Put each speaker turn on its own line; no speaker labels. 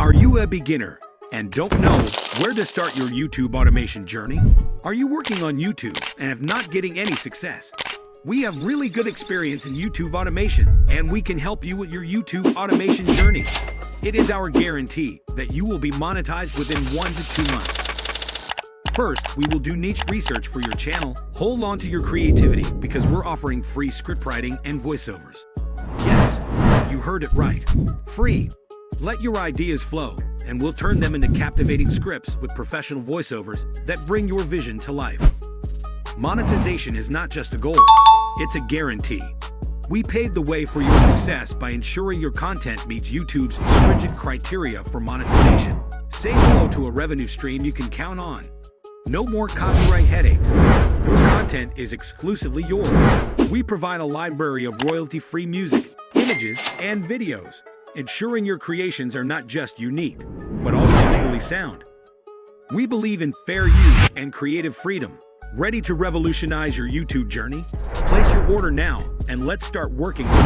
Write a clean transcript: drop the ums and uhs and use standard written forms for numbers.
Are you a beginner and don't know where to start your YouTube automation journey? Are you working on YouTube and have not getting any success? We have really good experience in YouTube automation, and we can help you with your YouTube automation journey. It is our guarantee that you will be monetized within 1 to 2 months. First, we will do niche research for your channel. Hold on to your creativity because we're offering free script writing and voiceovers. Yes, you heard it right. Free. Let your ideas flow, and we'll turn them into captivating scripts with professional voiceovers that bring your vision to life. Monetization is not just a goal, it's a guarantee. We paved the way for your success by ensuring your content meets YouTube's stringent criteria for monetization. Say hello to a revenue stream you can count on. No more copyright headaches. Your content is exclusively yours. We provide a library of royalty-free music, images, and videos, ensuring your creations are not just unique, but also legally sound. We believe in fair use and creative freedom. Ready to revolutionize your YouTube journey? Place your order now, and let's start working.